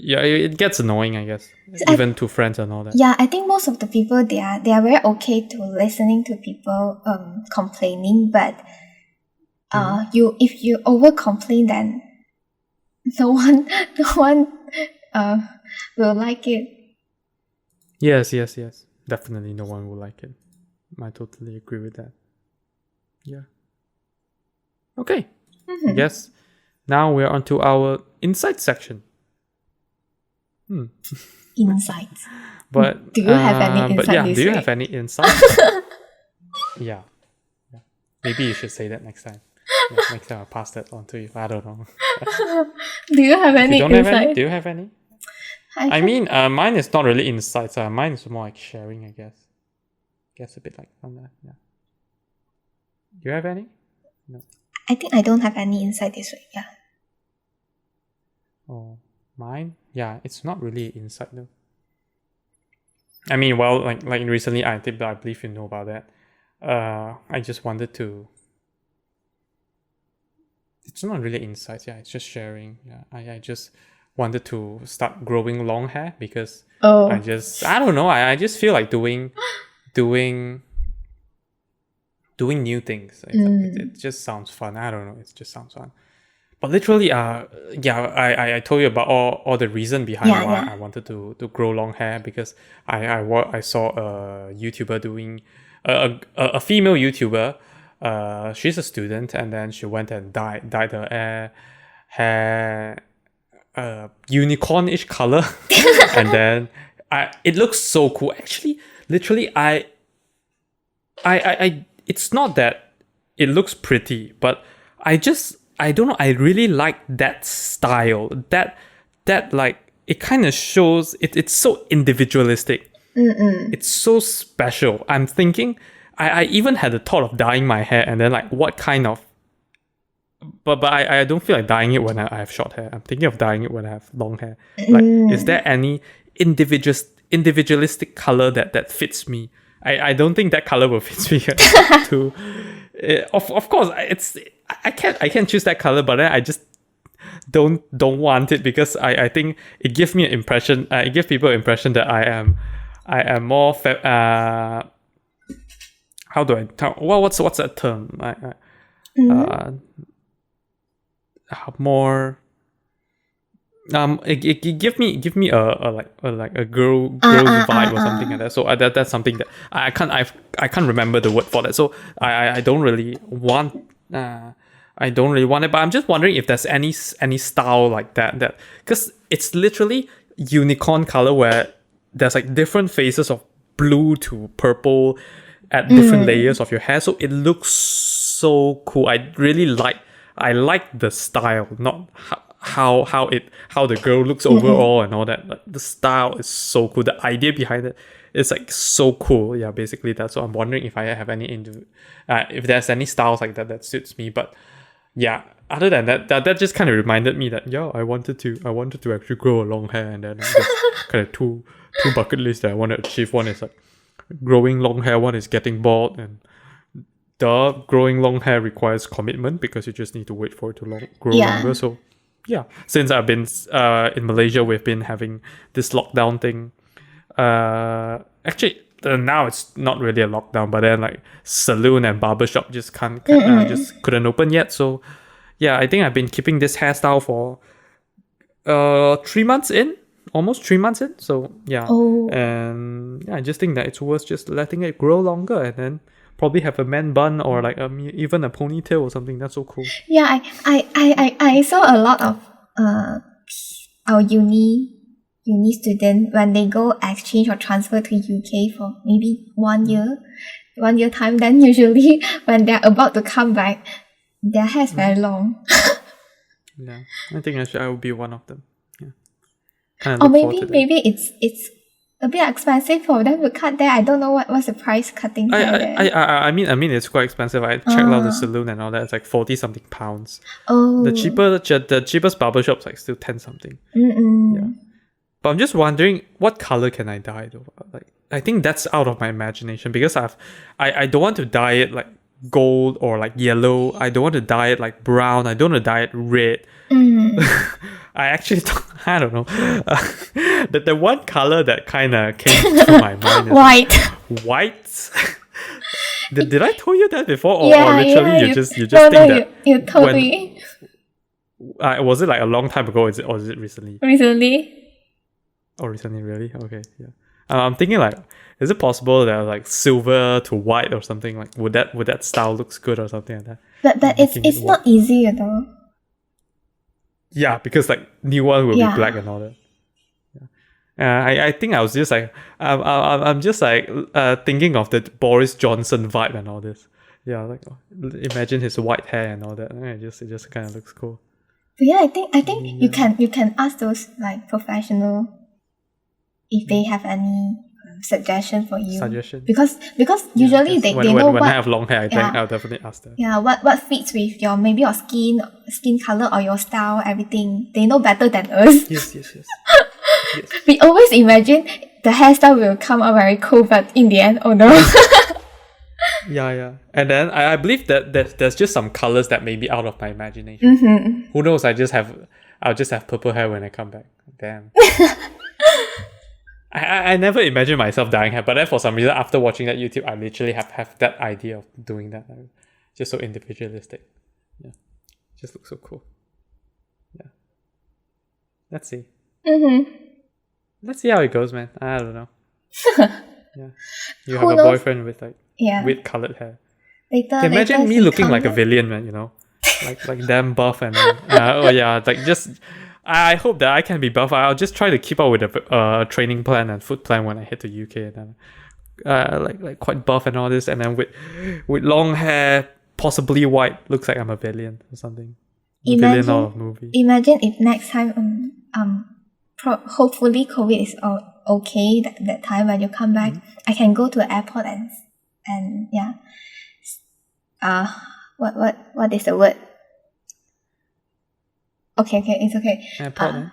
yeah, it gets annoying, I guess, even to friends and all that. Yeah, I think most of the people they are very okay to listening to people complaining, but if you over complain, then no one will like it. Yes. Definitely no one will like it. I totally agree with that. Yeah. Okay. I guess now we're on to our insights section. Insights. But do you have any insight? Do you have any insights? Yeah. Maybe you should say that next time. Yeah, next time I'll pass that on to you. I don't know. Do you have any insight? Do you have any? I mean, mine is not really insights. Mine is more like sharing, I guess. A bit like on that. Yeah. Do you have any? No. I think I don't have any insight this week. Yeah. Oh, mine? Yeah, it's not really insight though. I mean, well, like recently, I believe you know about that. I just wanted to. It's not really insights. Yeah, it's just sharing. Yeah, I just wanted to start growing long hair because I don't know. I just feel like doing new things. It just sounds fun. I don't know. It just sounds fun. But literally, I told you about all the reason behind why I wanted to grow long hair because I saw a YouTuber doing a female YouTuber. She's a student and then she went and dyed her hair unicornish color, and then it looks so cool. Actually, literally, I it's not that it looks pretty, but I don't know. I really like that style. That like it kind of shows it's so individualistic. It's so special. I'm thinking. I even had the thought of dyeing my hair, and then like what kind of. But I don't feel like dyeing it when I have short hair. I'm thinking of dyeing it when I have long hair. Like, is there any individualistic color that fits me? I don't think that color will fit me too. Of course, I can't choose that color, but then I just don't want it because I think it gives me an impression. It gives people an impression that I am more. How do I tell? Well, what's that term? More. It give me a girl's vibe or something like that. So that's something that I can't remember the word for that. So I don't really want it. But I'm just wondering if there's any style like that because it's literally unicorn color where there's like different phases of blue to purple at different layers of your hair. So it looks so cool. I like the style, not how the girl looks overall and all that. Like the style is so cool. The idea behind it is like so cool. Yeah, basically that's what I'm wondering if I have any if there's any styles like that suits me. But yeah, other than that just kind of reminded me that I wanted to actually grow a long hair, and then there's kind of two bucket lists that I want to achieve. One is like growing long hair. One is getting bald, and growing long hair requires commitment because you just need to wait for it to grow longer. So yeah, since I've been in Malaysia, we've been having this lockdown thing. Actually, now it's not really a lockdown, but then like salon and barbershop just couldn't open yet. So yeah, I think I've been keeping this hairstyle for 3 months in. Almost 3 months in. So yeah, and I just think that it's worth just letting it grow longer and then probably have a man bun or like even a ponytail or something. That's so cool. Yeah, I saw a lot of our uni student when they go exchange or transfer to UK for maybe 1 year time. Then usually when they're about to come back, their hair is very long. Yeah, I think I will be one of them. Or maybe it's a bit expensive for them to cut there. I don't know what's the price cutting hair there. I mean it's quite expensive. I checked out the saloon and all that. It's like 40 something pounds. Oh. The cheapest barbershop's like still 10 something. Yeah. But I'm just wondering what color can I dye though? Like I think that's out of my imagination because I don't want to dye it like gold or like yellow. I don't want to dye it like brown. I don't want to dye it red. I actually I don't know. The one color that kind of came to my mind is White. White. Did I tell you that before, or Yeah, you just think that you told me was it like a long time ago? Or is it recently? recently. Oh, recently, really? Okay, yeah. I'm thinking like, is it possible that like silver to white or something? Like, would that style looks good or something like that? But it's not easy, Yeah, because like new one will be Yeah. black and all that. I think I was just like I'm just like thinking of the Boris Johnson vibe and all this. Yeah, like imagine his white hair and all that. It just kind of looks cool. But yeah, I think you can ask those like professional if they have any suggestion for you. Because usually they know when what I have long hair, I think I'll definitely ask them. Yeah, what fits with your maybe your skin color or your style, everything. They know better than us. Yes. Yes. We always imagine the hairstyle will come out very cool, but in the end, oh no. Yeah. And then I believe that there's just some colors that may be out of my imagination. Mm-hmm. Who knows? I'll just have purple hair when I come back. Damn. I never imagined myself dyeing hair, but then for some reason after watching that YouTube, I literally have that idea of doing that. Just so individualistic. Yeah. Just looks so cool. Yeah. Let's see. Mm-hmm. Let's see how it goes, man. I don't know. Yeah. You Who have a knows? boyfriend with like weird coloured hair. Imagine me looking like a villain, man, like damn buff and I hope that I can be buff. I'll just try to keep up with the training plan and food plan when I head to UK, and then like quite buff and all this, and then with long hair, possibly white, looks like I'm a villain or something. Villain out of movie. Imagine if next time hopefully COVID is okay that time when you come back, I can go to the airport and yeah. What is the word? Okay, it's okay. Airport,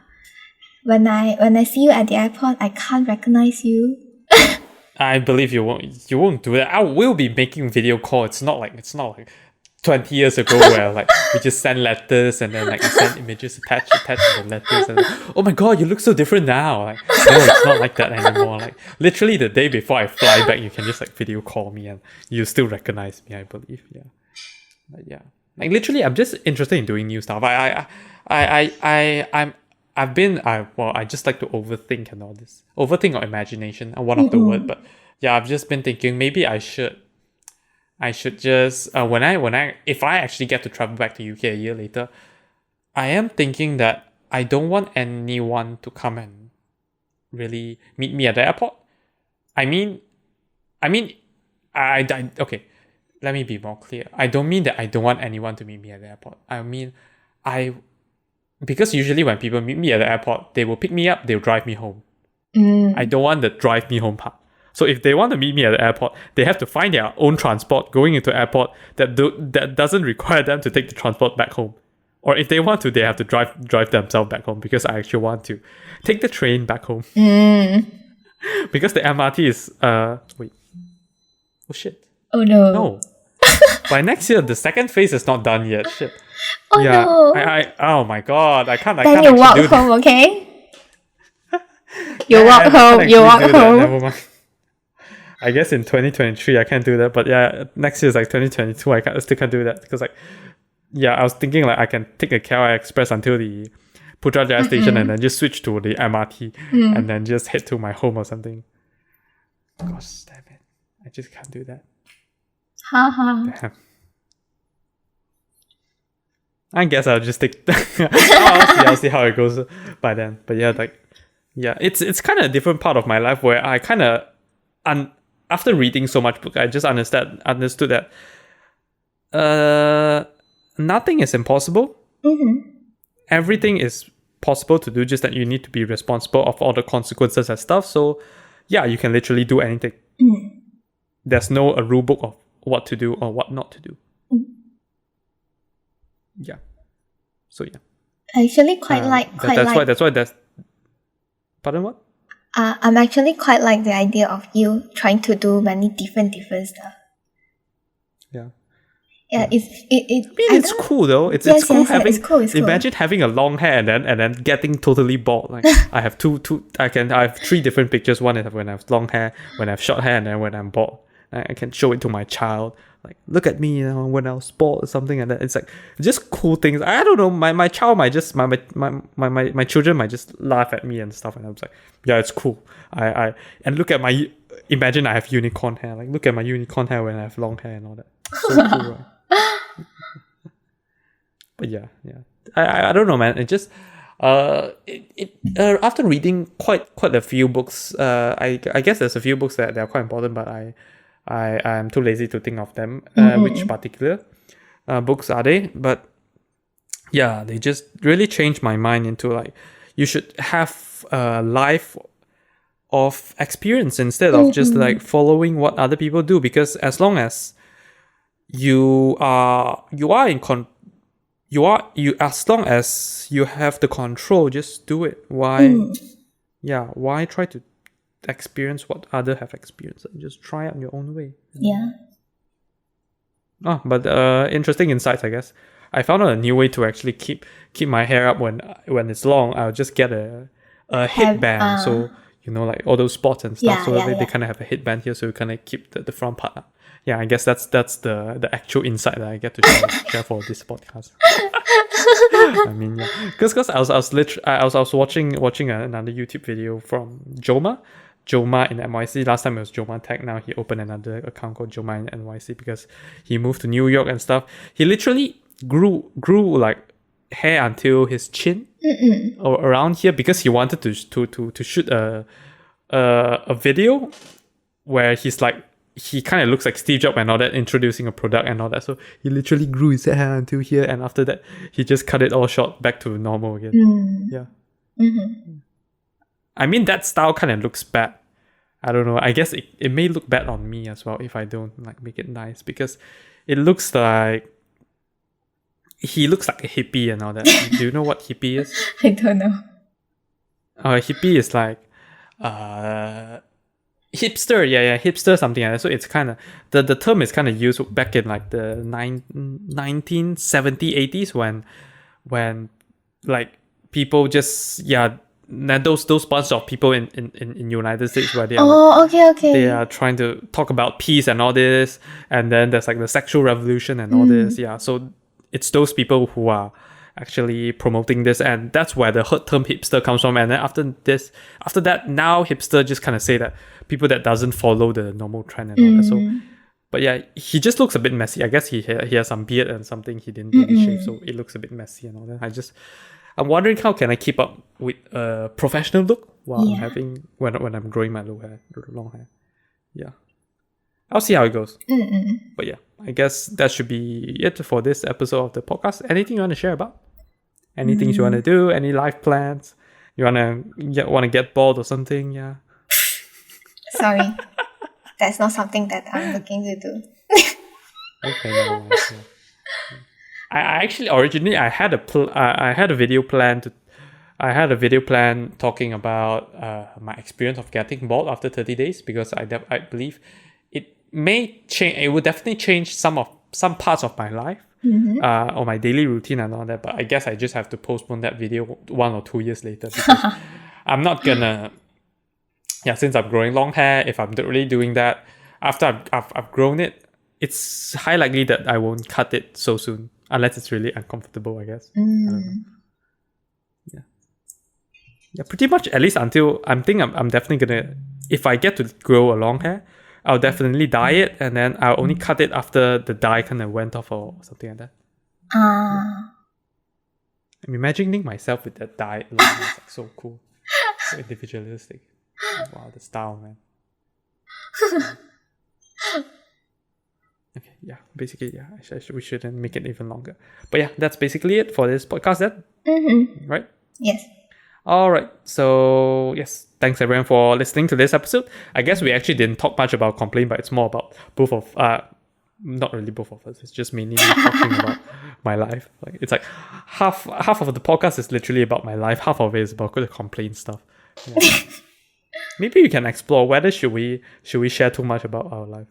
when I see you at the airport, I can't recognize you. I believe you won't do that. I will be making video call. It's not like 20 years ago where like we just send letters and then like you send images attached to the letters and oh my god, you look so different now. Like no, it's not like that anymore. Like literally the day before I fly back, you can just like video call me and you still recognize me, I believe. Yeah. But yeah. Like literally I'm just interested in doing new stuff. I just like to overthink and all this. Overthink or imagination are one of the word, but yeah, I've just been thinking maybe I should just if I actually get to travel back to UK a year later, I am thinking that I don't want anyone to come and really meet me at the airport. Okay, let me be more clear. I don't mean that I don't want anyone to meet me at the airport. I mean, because usually when people meet me at the airport, they will pick me up, they'll drive me home. I don't want the drive me home part. So if they want to meet me at the airport, they have to find their own transport going into airport that doesn't require them to take the transport back home. Or if they want to, they have to drive themselves back home, because I actually want to take the train back home. Because the MRT is wait. Oh shit. Oh no. No. By next year, the second phase is not done yet. Shit. Oh yeah. no. I oh my god. I can't Then you walk home, okay? You walk home. Never mind. I guess in 2023 I can't do that, but yeah, next year is like 2022. I still can't do that because like, yeah, I was thinking like I can take a KL Express until the Putrajaya station and then just switch to the MRT and then just head to my home or something. Gosh, damn it! I just can't do that. Damn. I guess I'll just take. I'll see how it goes by then. But yeah, like, yeah, it's kind of a different part of my life where I kind of after reading so much book, I just understood that nothing is impossible. Everything is possible to do, just that you need to be responsible of all the consequences and stuff. So yeah, you can literally do anything. There's no a rule book of what to do or what not to do. Yeah. So yeah. I actually quite that's why that's. Pardon, what? I'm actually quite like the idea of you trying to do many different stuff. Yeah. Yeah, I mean, it's cool though. It's cool having. It's cool. Imagine having a long hair and then getting totally bald. Like I have I have 3 different pictures. One is when I have long hair, when I have short hair, and then when I'm bald. I can show it to my child. Like, look at me, when I was bald or something like that. It's like just cool things. I don't know. My child might just my children might just laugh at me and stuff, and I was like, yeah, it's cool. I and look at my. Imagine I have unicorn hair. Like, look at my unicorn hair when I have long hair and all that. So cool, right? But yeah. I don't know, man. It just after reading quite a few books, I guess there's a few books that are quite important, but I'm too lazy to think of them. Which particular books are they? But yeah, they just really changed my mind into like you should have a life of experience instead of just like following what other people do, because as long as as long as you have the control, just do it. Why try to experience what other have experienced? Just try it on your own way. But interesting insights, I guess. I found out a new way to actually keep my hair up when it's long. I'll just get a headband, so like all those spots and stuff. They kind of have a headband here, so you kind of keep the front part up. Yeah, I guess that's the actual insight that I get to share for this podcast. I mean, yeah, because I was watching another YouTube video from Joma in NYC. Last time it was Joma Tech. Now he opened another account called Joma in NYC because he moved to New York and stuff. He literally grew like hair until his chin or around here because he wanted to shoot a video where he's like, he kind of looks like Steve Jobs and all that, introducing a product and all that. So he literally grew his hair until here, and after that he just cut it all short back to normal again. Yeah. I mean, that style kind of looks bad. I don't know. I guess it may look bad on me as well if I don't like make it nice, because it looks like he looks like a hippie and all that. Do you know what hippie is? I don't know. Hippie is like hipster, hipster, something like that. So it's kind of the term is kind of used back in like the 1970s, 80s when like people just those bunch of people in United States where they are they are trying to talk about peace and all this, and then there's like the sexual revolution and all this. So it's those people who are actually promoting this, and that's where the term hipster comes from. And then after that, now hipster just kind of say that people that doesn't follow the normal trend and all that. So, but yeah, he just looks a bit messy. I guess he has some beard and something he didn't really shave, so it looks a bit messy and all that. I'm wondering how can I keep up with a professional look while I'm having when I'm growing my long hair. Yeah, I'll see how it goes. But yeah, I guess that should be it for this episode of the podcast. Anything you want to share about? Anything you want to do? Any life plans? You want to get bald or something? Yeah. Sorry, that's not something that I'm looking to do. Okay, no. I actually originally I had a video plan talking about my experience of getting bald after 30 days, because I believe it may change. It would definitely change some parts of my life, or my daily routine and all that. But I guess I just have to postpone that video 1 or 2 years later, because I'm not gonna. Yeah, since I'm growing long hair, if I'm really doing that after I've grown it, it's high likely that I won't cut it so soon, unless it's really uncomfortable, I guess. I don't know. Yeah, pretty much, at least until I'm definitely gonna, if I get to grow a long hair, I'll definitely dye it, and then I'll only cut it after the dye kind of went off or something like that. I'm imagining myself with that dye. It's like so cool, so individualistic. Wow, the style, man. Okay, yeah, basically, yeah, we shouldn't make it even longer. But yeah, that's basically it for this podcast then. Right? Yes. All right. So, yes, thanks everyone for listening to this episode. I guess we actually didn't talk much about complaint, but it's more about not really both of us. It's just mainly me talking about my life. Like, it's like half of the podcast is literally about my life. Half of it is about the complaint stuff. Yeah. Maybe we can explore whether should we share too much about our life.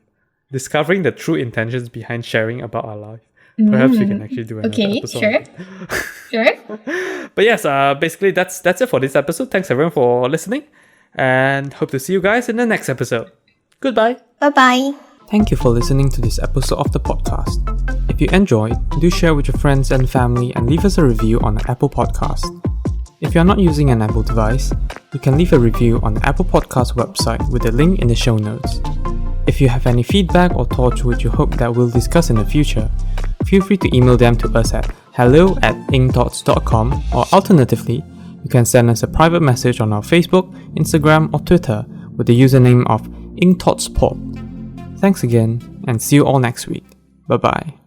Discovering the true intentions behind sharing about our life. Perhaps we can actually do another episode. Okay, sure. But yes, basically that's it for this episode. Thanks everyone for listening, and hope to see you guys in the next episode. Goodbye. Bye-bye. Thank you for listening to this episode of the podcast. If you enjoyed, do share with your friends and family and leave us a review on the Apple Podcast. If you are not using an Apple device, you can leave a review on the Apple Podcast website with a link in the show notes. If you have any feedback or thoughts which you hope that we'll discuss in the future, feel free to email them to us at hello@incthoughts.com, or alternatively, you can send us a private message on our Facebook, Instagram or Twitter with the username of incthoughtspod. Thanks again, and see you all next week. Bye bye.